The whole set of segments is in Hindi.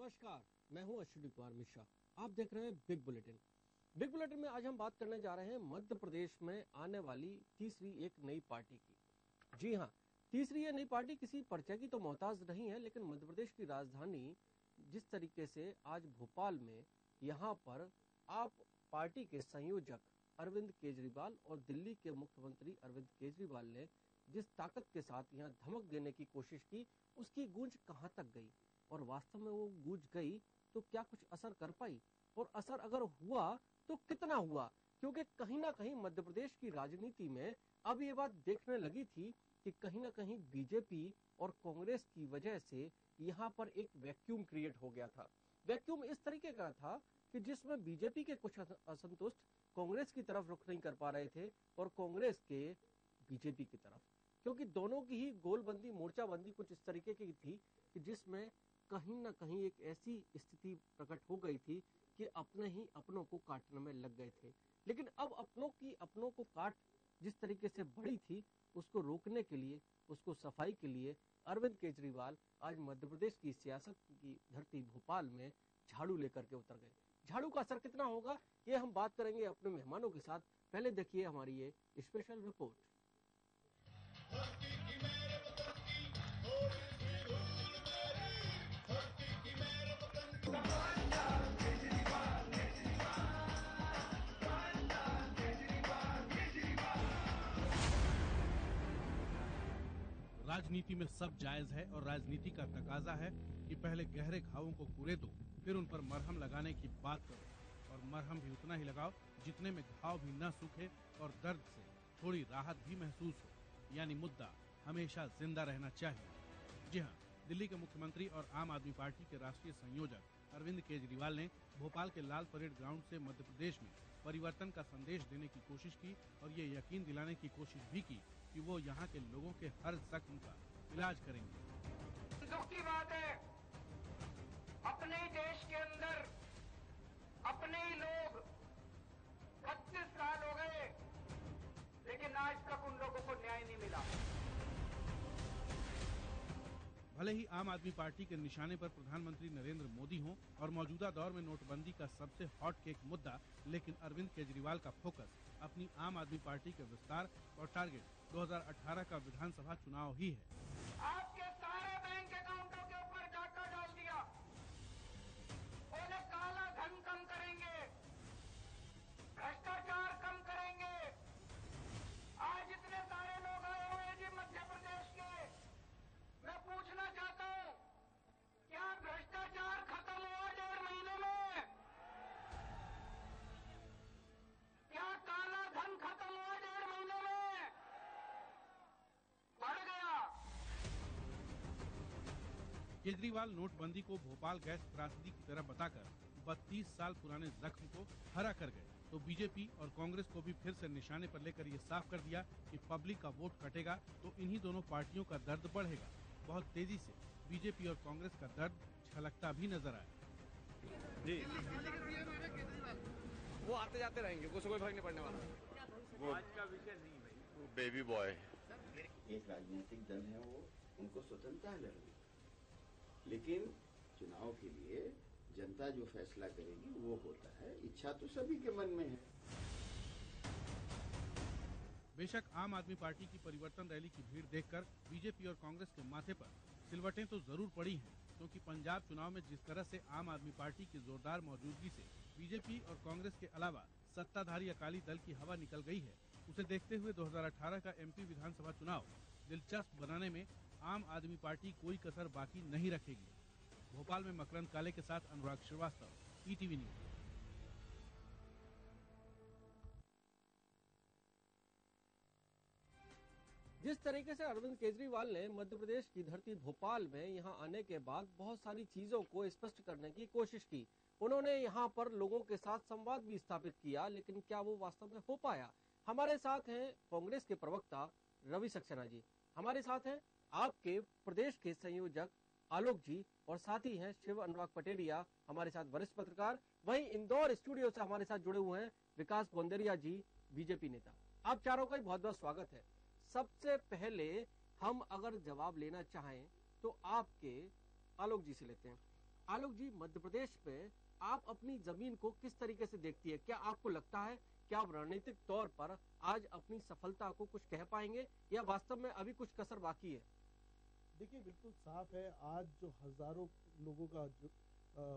नमस्कार, मैं हूं अश्विनी कुमार मिश्रा। आप देख रहे हैं बिग बुलेटिन। बिग बुलेटिन में आज हम बात करने जा रहे हैं मध्य प्रदेश में आने वाली तीसरी एक नई पार्टी की। जी हां, तीसरी ये नई पार्टी किसी परिचय की तो मोहताज नहीं है, लेकिन मध्य प्रदेश की राजधानी जिस तरीके से आज भोपाल में यहाँ पर आप पार्टी के संयोजक अरविंद केजरीवाल और दिल्ली के मुख्यमंत्री अरविंद केजरीवाल ने जिस ताकत के साथ यहाँ धमक देने की कोशिश की, उसकी गूंज कहां तक गई और वास्तव में वो गूंज गई तो क्या कुछ असर कर पाई, और असर अगर हुआ तो कितना हुआ? क्योंकि कहीं ना कहीं मध्य प्रदेश की राजनीति में अब ये बात देखने लगी थी कि कहीं ना कहीं बीजेपी और कांग्रेस की वजह से यहाँ पर एक वैक्यूम क्रिएट हो गया था। वैक्यूम इस तरीके का था कि जिसमें बीजेपी के कुछ असंतुष्ट कांग्रेस की तरफ रुख नहीं कर पा रहे थे और कांग्रेस के बीजेपी की तरफ, क्योंकि दोनों की ही गोलबंदी मोर्चाबंदी कुछ इस तरीके की थी कि जिसमें कहीं ना कहीं एक ऐसी स्थिति प्रकट हो गई थी कि अपने ही अपनों को काटने में लग गए थे। लेकिन अब अपनों को काट जिस तरीके से बढ़ी थी, उसको रोकने के लिए, उसको सफाई के लिए अरविंद केजरीवाल आज मध्य प्रदेश की सियासत की धरती भोपाल में झाड़ू लेकर के उतर गए। झाड़ू का असर कितना होगा, ये हम बात करेंगे अपने मेहमानों के साथ। पहले देखिए हमारी ये स्पेशल रिपोर्ट। राजनीति में सब जायज है और राजनीति का तकाजा है कि पहले गहरे घावों को कुरे दो, फिर उन पर मरहम लगाने की बात करो, और मरहम भी उतना ही लगाओ जितने में घाव भी न सूखे और दर्द से थोड़ी राहत भी महसूस हो। यानी मुद्दा हमेशा जिंदा रहना चाहिए। जी हाँ, दिल्ली के मुख्यमंत्री और आम आदमी पार्टी के राष्ट्रीय संयोजक अरविंद केजरीवाल ने भोपाल के लाल परेड ग्राउंड से मध्य प्रदेश में परिवर्तन का संदेश देने की कोशिश की और ये यकीन दिलाने की कोशिश भी की कि वो यहाँ के लोगों के हर जख्म का इलाज करेंगे। दुख की बात है, अपने ही देश के अंदर अपने ही लोग 25 साल हो गए, लेकिन आज तक उन लोगों को न्याय नहीं मिला। भले ही आम आदमी पार्टी के निशाने पर प्रधानमंत्री नरेंद्र मोदी हों और मौजूदा दौर में नोटबंदी का सबसे हॉट केक मुद्दा, लेकिन अरविंद केजरीवाल का फोकस अपनी आम आदमी पार्टी के विस्तार और टारगेट 2018 का विधानसभा चुनाव ही है। आपके सारे बैंक अकाउंटों के ऊपर डाका डाल दिया, बोले काला धन कम करेंगे, भ्रष्टाचार कम करेंगे। आज इतने सारे लोग आए हुए हैं जी मध्य प्रदेश के, मैं पूछना चाहता हूं, क्या भ्रष्टाचार खत्म हुआ 1.5 महीने में? क्या काला धन खत्म हुआ 1.5 महीने में? बढ़ गया। केजरीवाल नोटबंदी को भोपाल गैस त्रासदी की तरह बताकर 32 साल पुराने जख्म को हरा कर गए, तो बीजेपी और कांग्रेस को भी फिर से निशाने पर लेकर ये साफ कर दिया कि पब्लिक का वोट कटेगा तो इन्हीं दोनों पार्टियों का दर्द बढ़ेगा। बहुत तेजी से बीजेपी और कांग्रेस का दर्द छलकता भी नजर आया। जी, वो आते जाते रहेंगे, कुछ कोई फर्क नहीं पड़ने वाला। वो आज का विषय नहीं भाई, वो बेबी बॉय। एक राजनीतिक दल है, वो उनको स्वतंत्रता है लड़ने, लेकिन चुनाव के लिए जनता जो फैसला करेगी वो होता है। इच्छा तो सभी के मन में है। बेशक आम आदमी पार्टी की परिवर्तन रैली की भीड़ देखकर बीजेपी और कांग्रेस के माथे पर सिलवटें तो जरूर पड़ी हैं, क्योंकि पंजाब चुनाव में जिस तरह से आम आदमी पार्टी की जोरदार मौजूदगी से बीजेपी और कांग्रेस के अलावा सत्ताधारी अकाली दल की हवा निकल गई है, उसे देखते हुए 2018 का एमपी विधानसभा चुनाव दिलचस्प बनाने में आम आदमी पार्टी कोई कसर बाकी नहीं रखेगी। भोपाल में मकरंद काले के साथ अनुराग श्रीवास्तव, ईटीवी न्यूज। जिस तरीके से अरविंद केजरीवाल ने मध्य प्रदेश की धरती भोपाल में यहां आने के बाद बहुत सारी चीजों को स्पष्ट करने की कोशिश की, उन्होंने यहां पर लोगों के साथ संवाद भी स्थापित किया, लेकिन क्या वो वास्तव में हो पाया? हमारे साथ हैं कांग्रेस के प्रवक्ता रवि सक्सेना जी, हमारे साथ हैं आपके प्रदेश के संयोजक आलोक जी, और साथ ही हैं शिव अनुराग पटेलिया, हमारे साथ वरिष्ठ पत्रकार। वहीं इंदौर स्टूडियो से हमारे साथ जुड़े हुए हैं विकास गोंदेरिया जी, बीजेपी नेता। आप चारों का बहुत बहुत स्वागत है। सबसे पहले हम अगर जवाब लेना चाहें तो आपके आलोक जी से लेते हैं। आलोक जी, मध्य प्रदेश में आप अपनी जमीन को किस तरीके से देखती है? क्या आपको लगता है कि आप रणनीतिक तौर पर आज अपनी सफलता को कुछ कह पाएंगे या वास्तव में अभी कुछ कसर बाकी है? देखिए, बिल्कुल साफ है, आज जो हजारों लोगों का जो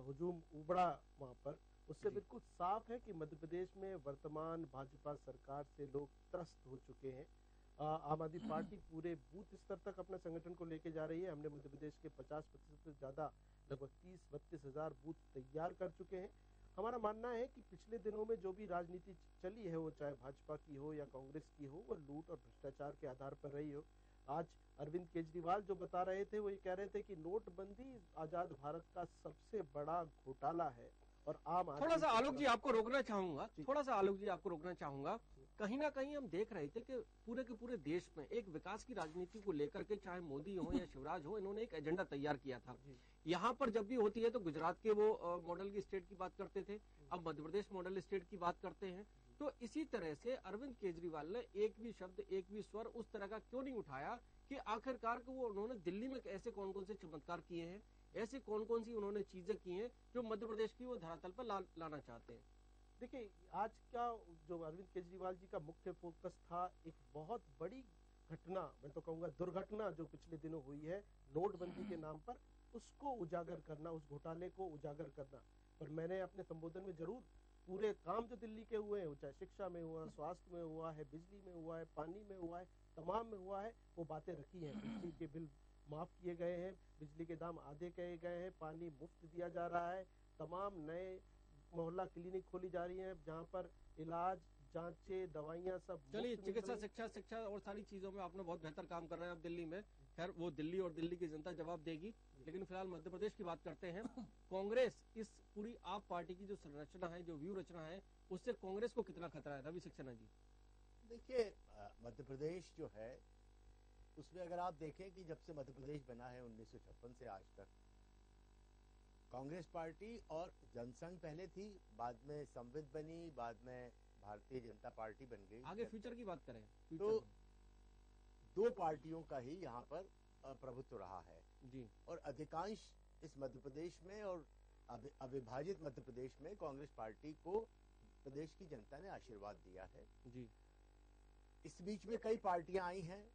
हुजूम उबड़ा वहां पर, उससे बिल्कुल साफ है कि मध्य प्रदेश में वर्तमान भाजपा सरकार से लोग त्रस्त हो चुके हैं। आम आदमी पार्टी पूरे बूथ स्तर तक अपने संगठन को लेके जा रही है। हमने मध्य प्रदेश के 50% से ज्यादा, लगभग 30-32 हजार बूथ तैयार कर चुके हैं। हमारा मानना है कि पिछले दिनों में जो भी राजनीति चली है, वो चाहे भाजपा की हो या कांग्रेस की हो, वो लूट और भ्रष्टाचार के आधार पर रही हो। आज अरविंद केजरीवाल जो बता रहे थे, वो ये कह रहे थे कि नोटबंदी आजाद भारत का सबसे बड़ा घोटाला है। और आम थोड़ा सा आलोक जी आपको रोकना चाहूंगा, कहीं ना कहीं हम देख रहे थे कि पूरे के पूरे देश में एक विकास की राजनीति को लेकर के, चाहे मोदी हो या शिवराज हो, इन्होंने एक एजेंडा तैयार किया था। यहाँ पर जब भी होती है तो गुजरात के वो मॉडल की स्टेट की बात करते थे, अब मध्य प्रदेश मॉडल स्टेट की बात करते हैं। तो इसी तरह से अरविंद केजरीवाल ने एक भी शब्द, एक भी स्वर उस तरह का क्यों नहीं उठाया कि आखिरकार को उन्होंने दिल्ली में ऐसे कौन कौन से चमत्कार किए हैं, ऐसी कौन कौन सी उन्होंने चीजें की हैं जो मध्य प्रदेश की वो धरातल पर लाना चाहते हैं? देखिए, आज का जो अरविंद केजरीवाल जी का मुख्य फोकस था, एक बहुत बड़ी घटना, मैं तो कहूंगा दुर्घटना जो पिछले दिनों हुई है नोटबंदी के नाम पर, उसको उजागर करना, उस घोटाले को उजागर करना। पर मैंने अपने संबोधन में जरूर पूरे काम जो दिल्ली के हुए हैं, चाहे शिक्षा में हुआ, स्वास्थ्य में हुआ है, बिजली में हुआ है, पानी में हुआ है, तमाम में हुआ है, वो बातें रखी हैं। बिजली के बिल माफ किए गए हैं, बिजली के दाम आधे किए गए हैं, पानी मुफ्त दिया जा रहा है, तमाम नए मोहल्ला क्लिनिक खोली जा रही है जहां पर इलाज, जांचें, दवाइयां सब। चलिए, चिकित्सा, शिक्षा और सारी चीजों में आपने बहुत बेहतर काम कर रहे हैं अब दिल्ली में। खैर, वो दिल्ली और दिल्ली की जनता जवाब देगी, लेकिन फिलहाल मध्य प्रदेश की बात करते हैं। कांग्रेस, इस पूरी आप पार्टी की जो संरचना है, जो व्यू रचना है, उससे कांग्रेस को कितना खतरा है? रवि सक्सेना जी। देखिए, मध्य प्रदेश जो है उसमें अगर आप देखें कि जब से मध्य प्रदेश बना है 1956 से आज तक, कांग्रेस पार्टी और जनसंघ पहले थी, बाद में संविद बनी, बाद में भारतीय जनता पार्टी बन गई। आगे फ्यूचर की बात करें तो दो पार्टियों का ही यहाँ पर प्रभुत्व रहा है जी। और अधिकांश इस मध्य प्रदेश में और अविभाजित मध्य प्रदेश में कांग्रेस पार्टी को प्रदेश की जनता ने आशीर्वाद दिया है जी। इस बीच में कई पार्टियां आई हैं,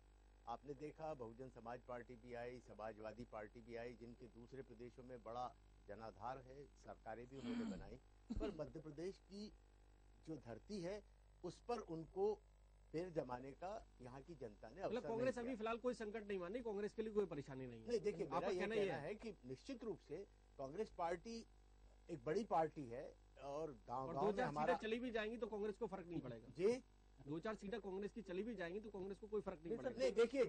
आपने देखा बहुजन समाज पार्टी भी आई, समाजवादी पार्टी भी आई, जिनके दूसरे प्रदेशों में बड़ा जनाधार है, सरकारें भी उन्होंने बनाई, पर मध्य प्रदेश की जो धरती है उस पर उनको पैर जमाने का यहाँ की जनता ने अवसर कांग्रेस अभी फिलहाल कोई संकट नहीं मानी, कांग्रेस के लिए कोई परेशानी नहीं है। नहीं, देखिए, मेरा ये कहना है कि निश्चित रूप से कांग्रेस पार्टी एक बड़ी पार्टी है और गांव-गांव में हमारा चली भी जाएंगी तो कांग्रेस को फर्क नहीं पड़ेगा जी। 2-4 सीटें कांग्रेस की चली भी जाएंगी तो कांग्रेस को कोई फर्क नहीं पड़ेगा। नहीं, देखिए,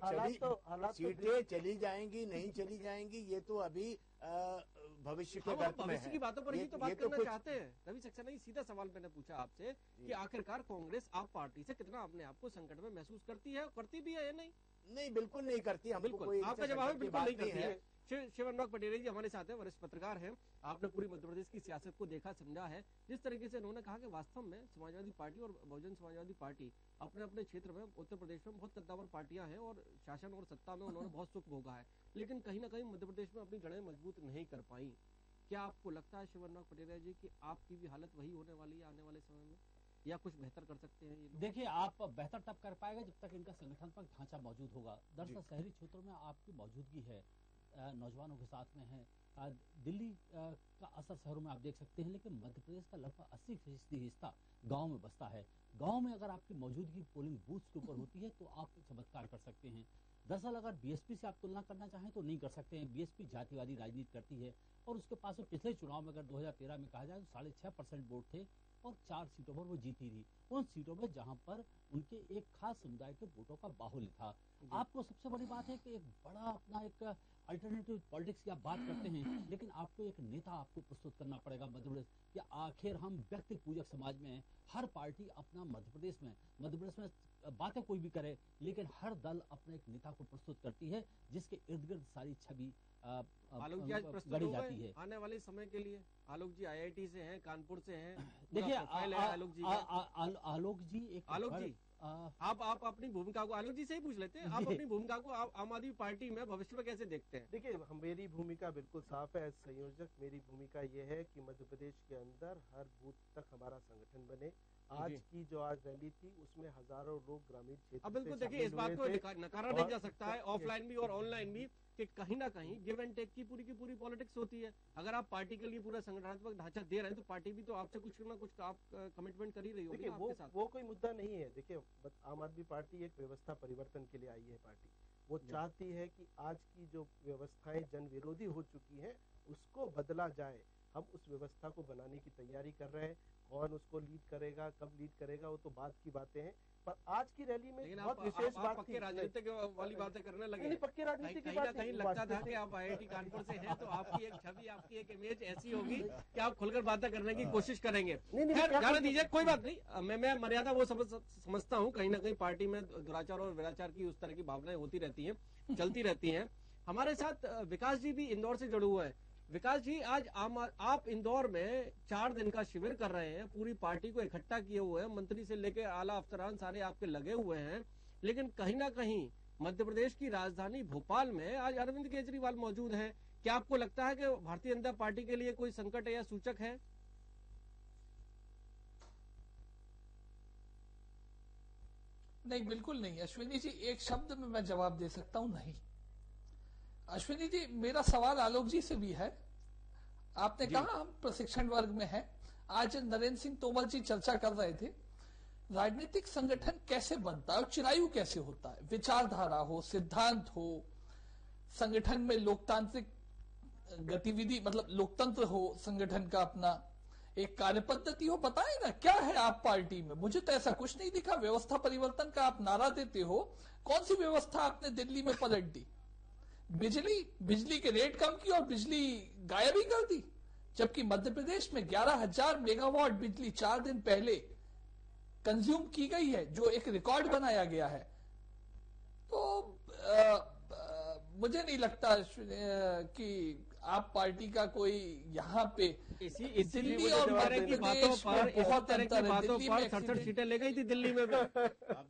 सीटें चली जाएंगी नहीं चली जाएंगी ये तो अभी भविष्य के वक्त में है। की बातों पर ही तो बात करना चाहते हैं। रवि सक्सेना जी, सीधा सवाल मैंने पूछा आपसे कि आखिरकार कांग्रेस आप पार्टी से कितना अपने आप को संकट में महसूस करती है, करती भी है या नहीं? नहीं, बिल्कुल नहीं करती। बिल्कुल, आपका जवाब है बिल्कुल नहीं करती है। शिवनवाक पटेल जी हमारे साथ हैं, वरिष्ठ पत्रकार हैं। आपने पूरी मध्य प्रदेश की सियासत को देखा, समझा है। जिस तरीके से उन्होंने कहा कि वास्तव में समाजवादी पार्टी और बहुजन समाजवादी पार्टी अपने अपने क्षेत्र में, उत्तर प्रदेश में बहुत कद्दावर पार्टियां हैं और शासन और सत्ता में उन्होंने बहुत सुख भोगा है, लेकिन कहीं ना कहीं मध्य प्रदेश में अपनी जड़ें मजबूत नहीं कर पाई। क्या आपको लगता है शिवनवाक पटेल जी की आपकी भी हालत वही होने वाली है आने वाले समय में, या कुछ बेहतर कर सकते हैं ये लोग? देखिए, आप बेहतर तब कर पाएगा जब तक इनका संगठनात्मक ढांचा मौजूद होगा। दरअसल शहरी क्षेत्रों में आपकी मौजूदगी है, नौजवानों के साथ में है। दिल्ली का असर शहरों में आप देख सकते हैं, लेकिन मध्य प्रदेश का लगभग 80% हिस्सा गांव में बसता है। गांव में अगर आपकी मौजूदगी पोलिंग बूथ के ऊपर होती है तो आप चमत्कार कर सकते हैं। दरअसल अगर बीएसपी से आप तुलना करना चाहें तो नहीं कर सकते हैं। बीएसपी जातिवादी राजनीति करती है और उसके पास पिछले चुनाव में अगर 2013 में कहा जाए तो 6.5% वोट थे और 4 सीटों पर वो जीती थी, उन सीटों में जहां पर उनके एक खास समुदाय के वोटों का बाहुल्य था। आपको सबसे बड़ी बात है कि एक बड़ा अपना एक अल्टरनेटिव पॉलिटिक्स की आप बात करते हैं, लेकिन आपको एक नेता आपको प्रस्तुत करना पड़ेगा मध्य प्रदेश कि आखिर हम व्यक्ति पूजक समाज में हैं। हर पार्टी अपना मध्य प्रदेश में बातें कोई भी करे, लेकिन हर दल अपने एक नेता को प्रस्तुत करती है जिसके इर्द गिर्द सारी छवि गढ़ी जाती है आने वाले समय के लिए। आलोक जी IIT से हैं, कानपुर से हैं। देखिए, आलोक जी एक आप अपनी भूमिका को आलोक जी से ही पूछ लेते हैं, आप अपनी भूमिका को आम आदमी पार्टी में भविष्य में कैसे देखते हैं? देखिए, मेरी भूमिका बिल्कुल साफ है। संयोजक मेरी भूमिका ये है कि मध्य प्रदेश के अंदर हर बूथ तक हमारा संगठन बने। आज की जो आज रैली थी उसमें हजारों लोग ग्रामीण क्षेत्र अब बिल्कुल देखिए, इस बात को नकारा नहीं जा सकता है ऑफलाइन भी और ऑनलाइन भी कि कहीं ना कहीं गिव एंड टेक की पूरी पॉलिटिक्स होती है। अगर आप पार्टी के लिए पूरा संगठनात्मक ढांचा दे रहे हैं तो पार्टी भी तो आपसे कुछ ना कुछ आप कमिटमेंट कर ही रही होगी आपके साथ। वो कोई मुद्दा नहीं है। देखिए, आम आदमी पार्टी एक व्यवस्था परिवर्तन के लिए आई है। पार्टी वो चाहती है कि आज की जो व्यवस्थाएं जन विरोधी हो चुकी है उसको बदला जाए। हम उस व्यवस्था को बनाने की तैयारी कर रहे हैं। कौन उसको लीड करेगा, कब लीड करेगा, वो तो बाद की बातें हैं। पर आज की रैली में बहुत विशेष बात थी। राजनीतिक वाली बातें करने लगे। नहीं, पक्के राजनीति की बात कहीं लगता था कि आप IIT कानपुर से हैं तो आपकी एक छवि, आपकी एक इमेज ऐसी होगी कि आप खुलकर बातें करने की कोशिश करेंगे। जाने दीजिए, कोई बात नहीं। मैं मर्यादा वो समझता हूँ। कहीं ना कहीं पार्टी में दुराचार और विराचार की उस तरह की भावनाएं होती रहती हैं, चलती रहती हैं। हमारे साथ विकास जी भी इंदौर से जुड़े हुए हैं। विकास जी, आज आप इंदौर में 4 दिन का शिविर कर रहे हैं, पूरी पार्टी को इकट्ठा किए हुए हैं, मंत्री से लेकर आला अफसरान सारे आपके लगे हुए हैं, लेकिन कहीं ना कहीं मध्य प्रदेश की राजधानी भोपाल में आज अरविंद केजरीवाल मौजूद हैं। क्या आपको लगता है कि भारतीय जनता पार्टी के लिए कोई संकट है या सूचक है? नहीं, बिल्कुल नहीं अश्विनी जी। एक शब्द में मैं जवाब दे सकता हूं, नहीं। अश्विनी जी, मेरा सवाल आलोक जी से भी है। आपने कहा हम प्रशिक्षण वर्ग में हैं। आज नरेंद्र सिंह तोमर जी चर्चा कर रहे थे, राजनीतिक संगठन कैसे बनता है और चिरायु कैसे होता है। विचारधारा हो, सिद्धांत हो, संगठन में लोकतांत्रिक गतिविधि मतलब लोकतंत्र हो, संगठन का अपना एक कार्य पद्धति हो। बताए ना क्या है आप पार्टी में? मुझे तो ऐसा कुछ नहीं दिखा। व्यवस्था परिवर्तन का आप नारा देते हो, कौन सी व्यवस्था आपने दिल्ली में पलट दी? बिजली के रेट कम की और बिजली गायब ही कर दी, जबकि मध्य प्रदेश में 11,000 मेगावाट बिजली 4 दिन पहले कंज्यूम की गई है, जो एक रिकॉर्ड बनाया गया है। तो मुझे नहीं लगता कि आप पार्टी का कोई यहाँ पे दिल्ली और तरह की बातों पर 67 सीटें ले गई थी दिल्ली में।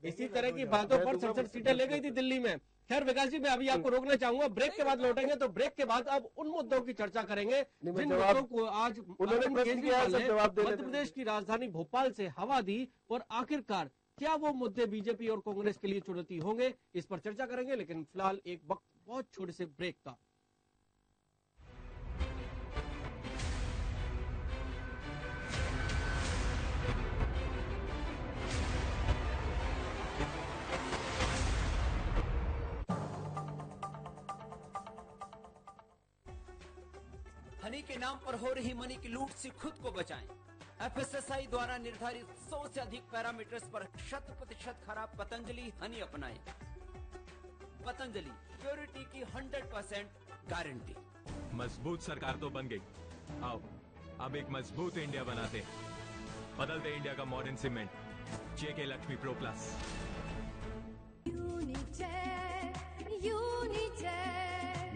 इसी तरह की बातों पर 67 सीटें ले गई थी दिल्ली में। खैर विकास जी, मैं अभी आपको रोकना चाहूंगा। ब्रेक के बाद लौटेंगे तो ब्रेक के बाद अब उन मुद्दों की चर्चा करेंगे जिन मुद्दों को आज केजरीवाल ने मध्य प्रदेश की राजधानी भोपाल से हवा दी, और आखिरकार क्या वो मुद्दे बीजेपी और कांग्रेस के लिए चुनौती होंगे, इस पर चर्चा करेंगे। लेकिन फिलहाल एक बहुत छोटे से ब्रेक का। हनी के नाम पर हो रही मनी की लूट से खुद को बचाएं। FSSAI द्वारा निर्धारित 100 से अधिक पैरामीटर्स पर 100% खराब पतंजलि हनी अपनाएं। पतंजलि प्योरिटी की 100% गारंटी। मजबूत सरकार तो बन गई, आओ अब एक मजबूत इंडिया बनाते हैं। बदलते इंडिया का modern cement, JK Lakshmi pro plus.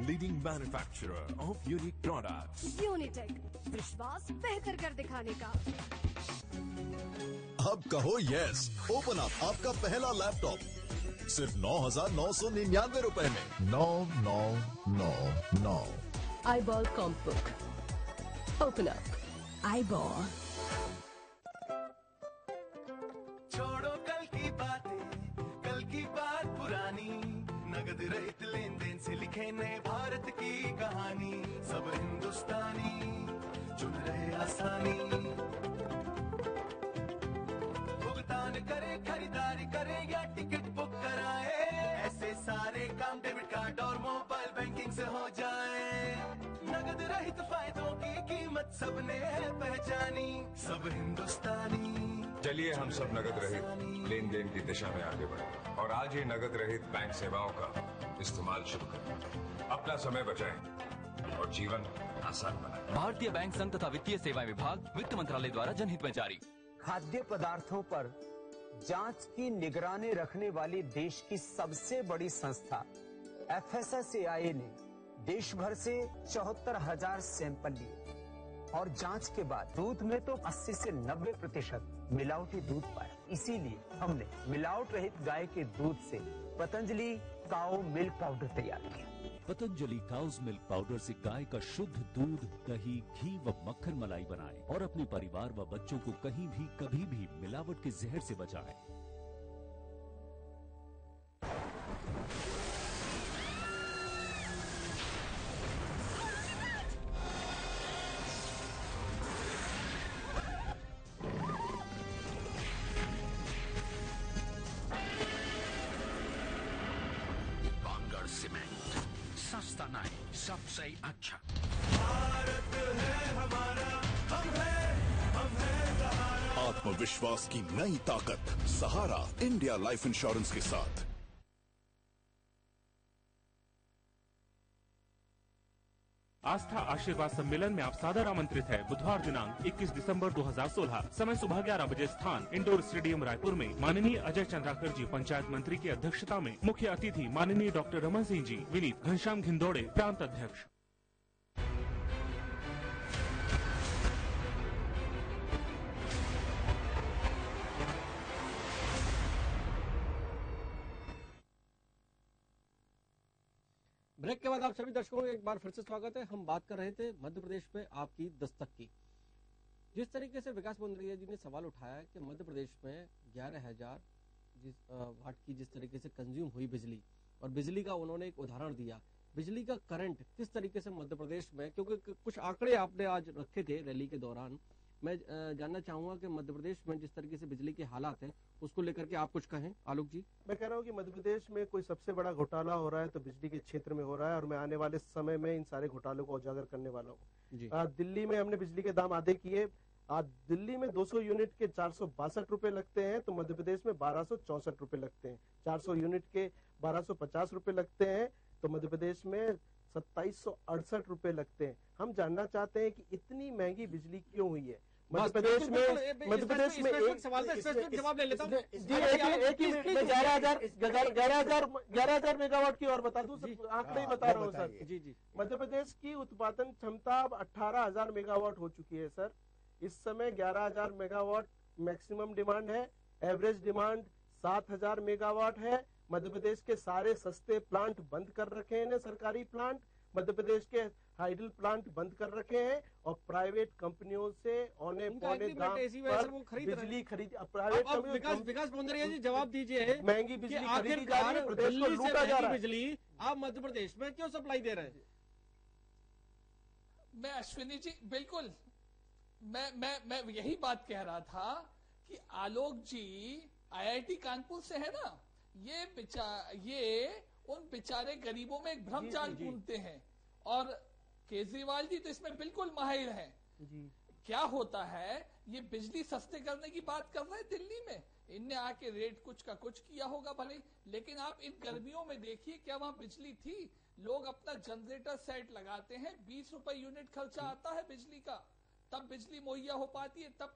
Leading manufacturer of unique products. Unitech, विश्वास बेहतर कर दिखाने का। अब कहो यस, ओपन अप आपका पहला लैपटॉप सिर्फ 9,999 रुपए में। 9999। iBall Compbook. Open up. iBall. छोड़ो कल की बातें, कल की बात पुरानी, नगद रहित लेन देन से लिखे नए भारत की कहानी। सब हिंदुस्तानी चुन रहे आसानी, भुगतान करे, खरीदारी करे या टिकट बुक कराए, ऐसे सारे काम डेबिट कार्ड और मोबाइल बैंकिंग से हो जाए। नगद रहित फायदों की कीमत सबने है पहचानी। सब हिंदुस्तानी। चलिए हम सब नगद रहित लेन देन की दिशा में आगे बढ़े और आज ही नगद रहित बैंक सेवाओं का इस्तेमाल शुरू करें। अपना समय बचाएं और जीवन आसान बनाएं। भारतीय बैंक संघ तथा वित्तीय सेवाएं विभाग, वित्त मंत्रालय द्वारा जनहित में जारी। खाद्य पदार्थों पर जांच की निगरानी रखने वाली देश की सबसे बड़ी संस्था FSSAI ने देश भर से 74,000 सैंपल लिए। और जांच के बाद दूध में तो 80 से 90% मिलावटी दूध पाया। इसीलिए हमने मिलावट रहित गाय के दूध से पतंजलि काऊ मिल्क पाउडर तैयार किया। पतंजलि काउज मिल्क पाउडर से गाय का शुद्ध दूध, दही, घी व मक्खन मलाई बनाएं और अपने परिवार व बच्चों को कहीं भी कभी भी मिलावट के जहर से बचाएं। सस्ता नहीं, सबसे अच्छा। भारत है हमारा, हम है सहारा। आत्मविश्वास की नई ताकत सहारा इंडिया लाइफ इंश्योरेंस के साथ। आस्था आशीर्वाद सम्मेलन में आप सादर आमंत्रित है। बुधवार दिनांक 21 दिसंबर 2016, समय सुबह 11 बजे, स्थान इंडोर स्टेडियम रायपुर में माननीय अजय चंद्राकर जी पंचायत मंत्री की अध्यक्षता में मुख्य अतिथि माननीय डॉक्टर रमन सिंह जी, विनीत घनश्याम घिंदोड़े प्रांत अध्यक्ष। ब्रेक के बाद आप सभी दर्शकों का एक बार फिर से स्वागत है। हम बात कर रहे थे मध्य प्रदेश में आपकी दस्तक की। जिस तरीके से विकास बोंद्रिया जी ने सवाल उठाया कि मध्य प्रदेश में 11,000 वाट की जिस तरीके से कंज्यूम हुई बिजली, और बिजली का उन्होंने एक उदाहरण दिया, बिजली का करंट किस तरीके से मध्य प्रदेश में, क्योंकि कुछ आंकड़े आपने आज रखे थे रैली के दौरान, मैं जानना चाहूंगा कि मध्य प्रदेश में जिस तरीके से बिजली के हालात हैं उसको लेकर के आप कुछ कहें आलोक जी। मैं कह रहा हूँ कि मध्य प्रदेश में कोई सबसे बड़ा घोटाला हो रहा है तो बिजली के क्षेत्र में हो रहा है, और मैं आने वाले समय में इन सारे घोटालों को उजागर करने वाला हूँ। दिल्ली में हमने बिजली के दाम आधे किए। आज दिल्ली में 200 यूनिट के 462 रुपए लगते हैं तो मध्य प्रदेश में 1264 रुपए लगते हैं। 400 यूनिट के 1250 रुपए लगते हैं तो मध्य प्रदेश में 2768 रुपए लगते हैं। हम जानना चाहते हैं कि इतनी महंगी बिजली क्यों हुई है मध्य प्रदेश में। एक सवाल का स्पेसिफिक जवाब ले लेता हूं जी, एक ही मिनट में 11,000 मेगावाट की और बता दूं, आंकड़े ही बता रहा हूँ सर। जी। मध्य प्रदेश की उत्पादन क्षमता अब 18,000 मेगावाट हो चुकी है सर। इस समय 11,000 मेगावाट मैक्सिमम डिमांड है, एवरेज डिमांड 7,000 मेगावाट है। मध्य प्रदेश के सारे सस्ते प्लांट बंद कर रखे हैं, सरकारी प्लांट मध्य प्रदेश के हाइडल प्लांट बंद कर रखे हैं और प्राइवेट कंपनियों से औने पौने दाम पर बिजली खरीद प्राइवेट। विकास बोंद्रिया जी जवाब दीजिए, महंगी बिजली खरीदी जा रही है, प्रदेश को लूटा जा रहा है। बिजली आप मध्य प्रदेश में क्यों सप्लाई दे रहे हैं? मैं अश्विनी जी बिल्कुल मैं यही बात कह रहा था कि आलोक जी IIT कानपुर से है ना, ये उन बेचारे गरीबों में एक भ्रम जाल बुनते हैं, और केजरीवाल जी तो इसमें बिल्कुल माहिर हैं। क्या होता है, ये बिजली सस्ते करने की बात कर रहे हैं दिल्ली में, इनने आके रेट कुछ का कुछ किया होगा भले, लेकिन आप इन गर्मियों में देखिए क्या वहां बिजली थी। लोग अपना जनरेटर सेट लगाते हैं, 20 रुपए यूनिट खर्चा आता है बिजली का, तब बिजली मुहैया हो पाती है, तब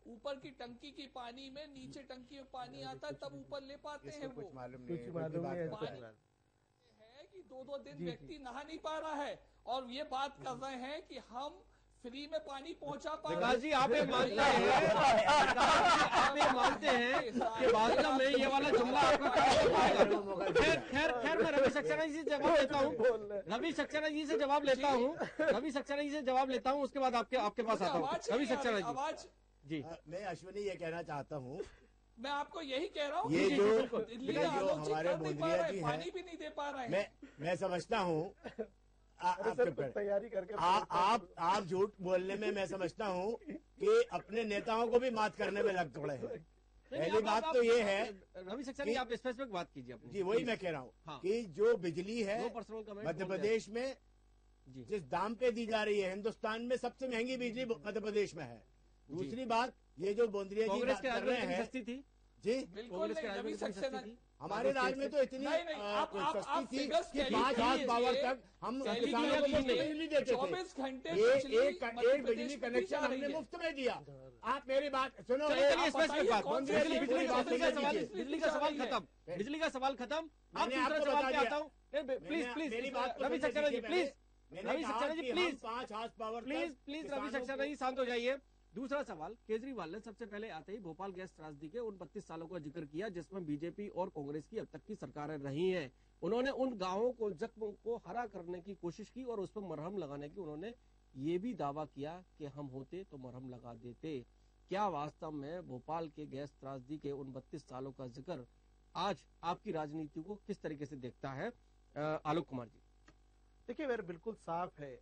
ऊपर की टंकी की पानी में नीचे टंकी में पानी आता है, तब ऊपर ले पाते हैं। वो है कि 2-2 दिन व्यक्ति नहा नहीं पा रहा है, और ये बात कर रहे हैं कि हम फ्री में पानी पहुंचा पा रहे हैं। जी आप ये मानते हैं कि वास्तव में ये वाला जुमला आपको खैर मैं रवि सक्सेना जी से जवाब लेता हूँ। रवि सक्सेना जी से जवाब लेता हूँ उसके बाद आपके पास आता हूँ। रवि सक्सेना जी। मैं अश्विनी ये कहना चाहता हूँ, मैं आपको यही कह रहा हूँ, ये जो हमारे बोंद्रिया जी पानी भी नहीं दे पा रहे हैं। मैं समझता हूँ तैयारी करके आप झूठ बोलने में मैं समझता हूँ कि अपने नेताओं को भी मात करने में लग पड़े हैं। पहली बात तो ये है, रवि सक्सेना जी आप स्पेसिफिक बात कीजिए अपनी। जी वही मैं कह रहा हूँ कि जो बिजली है मध्य प्रदेश में जिस दाम पे दी जा रही है, हिंदुस्तान में सबसे महंगी बिजली मध्य प्रदेश में है। दूसरी बात, ये जो बोंद्रिया जी बात कर रहे हैं सस्ती थी जी, बिल्कुल हमारे राज में तो इतनी सस्ती थी कि 5 हाथ पावर तक हम किसानों को मुफ्त बिजली देते थे। 24 घंटे एक बिजली कनेक्शन हमने मुफ्त में दिया। आप मेरी बात सुनो, बिजली का सवाल खत्म। मैंने आपको बता दिया। Please Ravi Saxena ji please Ravi Saxena ji please 5 horse power please Ravi Saxena ji शांत हो जाइए। दूसरा सवाल, केजरीवाल ने सबसे पहले आते ही भोपाल गैस त्रासदी के उन 32 सालों का जिक्र किया जिसमें बीजेपी और कांग्रेस की अब तक की सरकारें रही हैं। उन्होंने उन गांवों को जख्म को हरा करने की कोशिश की और उस पर मरहम लगाने की उन्होंने ये भी दावा किया कि हम होते तो मरहम लगा देते। क्या वास्तव में भोपाल के गैस त्रासदी के उन 32 सालों का जिक्र आज आपकी राजनीति को किस तरीके से देखता है? आलोक कुमार जी। देखिए मेरा बिल्कुल साफ है,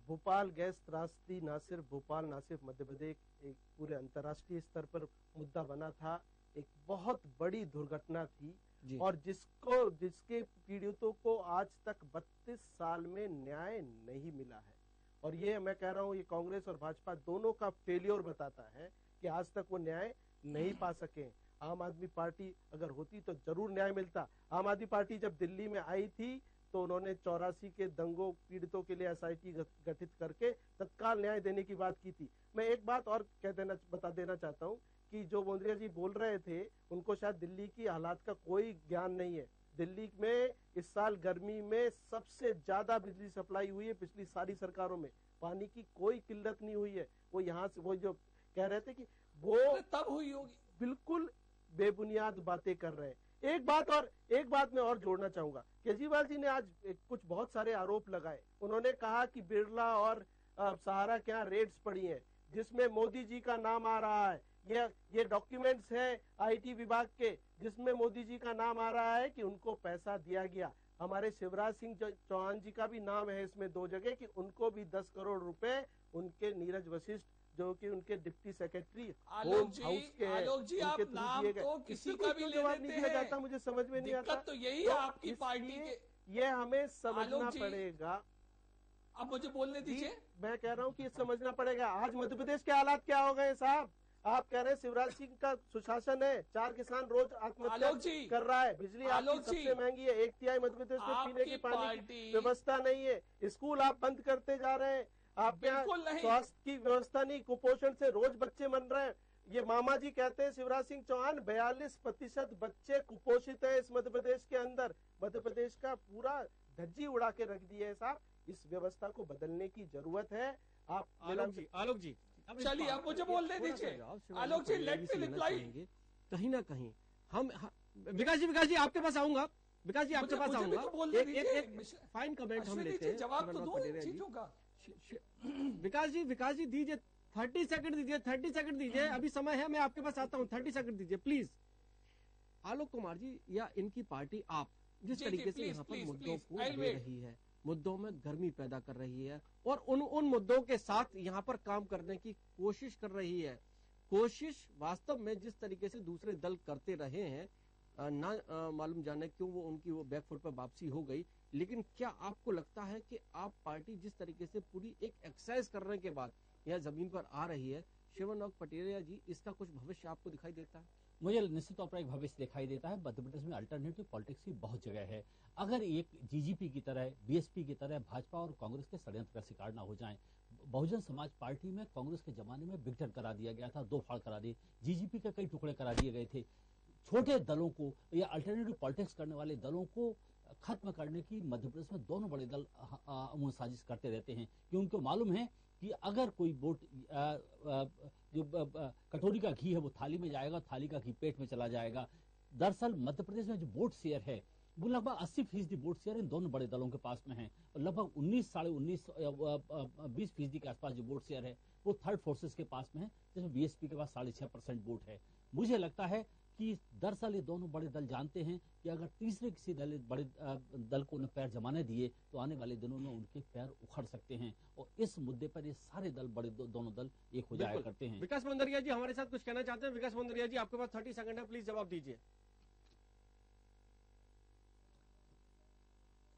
भोपाल गैस त्रासदी ना सिर्फ भोपाल ना सिर्फ मध्य प्रदेश एक पूरे अंतर्राष्ट्रीय स्तर पर मुद्दा बना था, एक बहुत बड़ी दुर्घटना थी और जिसके पीड़ितों को आज तक 32 साल में न्याय नहीं मिला है। और ये मैं कह रहा हूँ ये कांग्रेस और भाजपा दोनों का फेलियर बताता है कि आज तक वो न्याय नहीं पा सके। आम आदमी पार्टी अगर होती तो जरूर न्याय मिलता। आम आदमी पार्टी जब दिल्ली में आई थी तो उन्होंने 84 के दंगों पीड़ितों के लिए एसआईटी गठित करके तत्काल न्याय देने की बात की थी। मैं एक बात और बता देना चाहता हूँ कि जो मोंद्रिया जी बोल रहे थे उनको शायद दिल्ली की हालात का कोई ज्ञान नहीं है। दिल्ली में इस साल गर्मी में सबसे ज्यादा बिजली सप्लाई हुई है पिछली सारी सरकारों में, पानी की कोई किल्लत नहीं हुई है। वो यहाँ से वो जो कह रहे थे कि वो तब हुई होगी, बिल्कुल बेबुनियाद बातें कर रहे हैं। एक बात मैं और जोड़ना चाहूंगा, केजरीवाल जी ने आज कुछ बहुत सारे आरोप लगाए। उन्होंने कहा कि बिरला और सहारा के यहाँ रेड्स पड़ी हैं जिसमें मोदी जी का नाम आ रहा है। ये डॉक्यूमेंट्स है आईटी विभाग के जिसमें मोदी जी का नाम आ रहा है कि उनको पैसा दिया गया। हमारे शिवराज सिंह चौहान जी का भी नाम है इसमें 2 जगह कि उनको भी 10 करोड़ रुपए उनके नीरज वशिष्ठ जो कि उनके डिप्टी सेक्रेटरी होम हाउस के हैं उनके थ्रू दिए गए। किसी का भी जवाब नहीं दिया जाता, मुझे समझ में नहीं आता। तो यही है आपकी पार्टी के, ये हमें समझना पड़ेगा। अब मुझे बोलने दीजिए, मैं कह रहा हूँ कि समझना पड़ेगा। आज मध्य प्रदेश के हालात क्या हो गए साहब? आप कह रहे हैं शिवराज सिंह का सुशासन है, 4 किसान रोज आत्महत्या कर रहा है, बिजली आपकी सबसे महंगी है, 1/3 मध्य प्रदेश में पीने के पानी की व्यवस्था नहीं है, स्कूल आप बंद करते जा रहे हैं, आप यहाँ स्वास्थ्य की व्यवस्था नहीं, कुपोषण से रोज बच्चे मर रहे हैं। ये मामा जी कहते हैं शिवराज सिंह चौहान 42% बच्चे कुपोषित है इस मध्य प्रदेश के अंदर। मध्य प्रदेश का पूरा धज्जी उड़ा के रख दिया है साहब। इस व्यवस्था को बदलने की जरूरत है। आप आलोक जी चलिए आप मुझे बोलने दीजिए। आलोक जी लेट मी रिप्लाई। कहीं ना कहीं हम विकास जी आपके पास आऊंगा। विकास जी आपके पास आऊंगा। एक फाइन कमेंट हम लेते हैं, जवाब तो दो चीजों का। विकास जी दीजिए 30 सेकंड दीजिए, अभी समय है, मैं आपके पास आता हूँ। 30 सेकंड दीजिए प्लीज। आलोक कुमार जी या इनकी पार्टी आप जिस तरीके से यहाँ पर मुद्दों को ले रही है, मुद्दों में गर्मी पैदा कर रही है और उन मुद्दों के साथ यहाँ पर काम करने की कोशिश कर रही है, कोशिश वास्तव में जिस तरीके से दूसरे दल करते रहे हैं ना मालूम जाने क्यों वो उनकी वो बैकफुट पर वापसी हो गई। लेकिन क्या आपको लगता है कि आप पार्टी जिस तरीके से पूरी एक एक्सरसाइज करने के बाद यह जमीन पर आ रही है, शिवनाथ पटेरिया जी, इसका कुछ भविष्य आपको दिखाई देता है? मुझे निश्चित तौर पर एक भविष्य दिखाई देता है। मध्य प्रदेश में अल्टरनेटिव पॉलिटिक्स की बहुत जगह है। अगर एक जीजीपी की तरह, बीएसपी की तरह भाजपा और कांग्रेस के षड्यंत्र का शिकार ना हो जाएं। बहुजन समाज पार्टी में कांग्रेस के जमाने में विघटन करा दिया गया था, 2 फाड़ करा दिए, जीजीपी के कई टुकड़े करा दिए गए थे। छोटे दलों को या अल्टरनेटिव पॉलिटिक्स करने वाले दलों को खत्म करने की मध्य प्रदेश में दोनों बड़े दल साजिश करते रहते हैं, क्योंकि उनको मालूम है कि अगर कोई वोट जो कटोरी का घी है वो थाली में जाएगा, थाली का घी पेट में चला जाएगा। दरअसल मध्य प्रदेश में जो वोट शेयर है वो लगभग 80% वोट शेयर इन दोनों बड़े दलों के पास में है और लगभग 20% के आसपास जो वोट शेयर है वो थर्ड फोर्सेस के पास में है, जिसमें बीएसपी के पास 6.5% वोट है। मुझे लगता है कि दरअसल ये दोनों बड़े दल जानते हैं कि अगर तीसरे किसी बड़े दल को उन्हें पैर जमाने दिए तो आने वाले दिनों में उनके पैर उखड़ सकते हैं और इस मुद्दे पर ये सारे दल दोनों दल एक हो जाया करते हैं। विकास मंदरिया जी हमारे साथ कुछ कहना चाहते हैं। विकास मंदरिया जी आपके पास 30 सेकंड है, प्लीज जवाब दीजिए।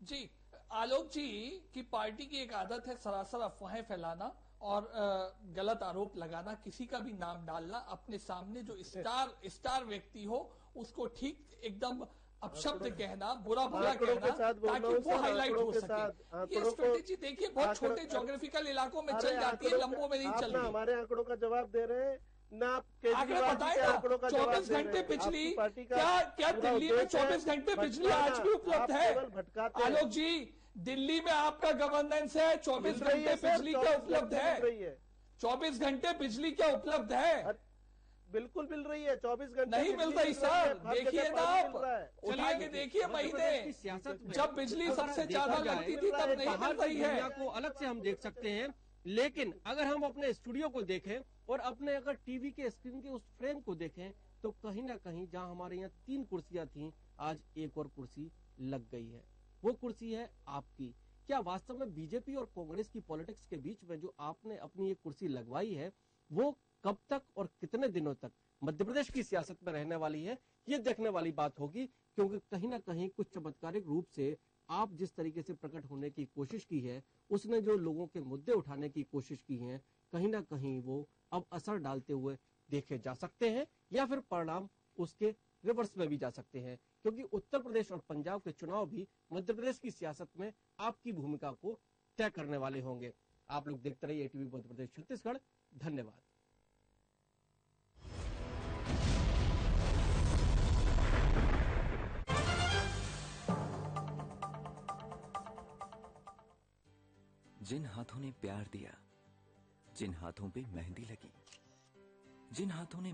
जी, आलोक जी की पार्टी की एक आदत है सरासर अफवाहें फैलाना और गलत आरोप लगाना, किसी का भी नाम डालना, अपने सामने जो स्टार व्यक्ति हो उसको ठीक एकदम अपशब्द कहना, बुरा कहना ताकि वो हाईलाइट हो सके। ये स्ट्रेटेजी देखिए बहुत छोटे ज्योग्राफिकल इलाकों में चल जाती है, लंबों में नहीं चलती। हमारे आंकड़ों का जवाब दे रहे हैं ना, आगे बताए ना 24 घंटे बिजली, क्या दिल्ली में 24 घंटे बिजली आज भी उपलब्ध है? आलोक जी दिल्ली में आपका गवर्नेंस है, 24 घंटे बिजली क्या उपलब्ध है? 24 घंटे बिजली क्या उपलब्ध है? बिल्कुल मिल रही है, 24 घंटे नहीं मिल रही सर, देखिए ना आप, उठा के देखिए महीने, जब बिजली सबसे ज्यादा लगती थी तब नहीं मिल रही है। दुनिया को अलग से हम देख सकते हैं, लेकिन अगर हम अपने स्टूडियो को देखें और अपने अगर टीवी के स्क्रीन के उस फ्रेम को देखें तो कहीं ना कहीं जहां हमारे यहाँ 3 कुर्सियां थी, आज एक और कुर्सी लग गई है। वो कुर्सी है आपकी। क्या वास्तव में बीजेपी और कांग्रेस की पॉलिटिक्स के बीच में जो आपने अपनी एक कुर्सी लगवाई है, वो कब तक और कितने दिनों तक मध्य प्रदेश की सियासत में रहने वाली है, ये देखने वाली बात होगी। क्योंकि कहीं ना कहीं कुछ चमत्कारिक रूप से आप जिस तरीके से प्रकट होने की कोशिश की है, उसने जो लोगों के मुद्दे उठाने की कोशिश की है, कहीं ना कहीं वो अब असर डालते हुए देखे जा सकते हैं, या फिर परिणाम उसके रिवर्स में भी जा सकते हैं। क्योंकि उत्तर प्रदेश और पंजाब के चुनाव भी मध्य प्रदेश की सियासत में आपकी भूमिका को तय करने वाले होंगे। आप लोग देखते रहिए ATV मध्य प्रदेश छत्तीसगढ़। धन्यवाद। जिन हाथों ने प्यार दिया, जिन हाथों पे मेहंदी लगी, जिन हाथों ने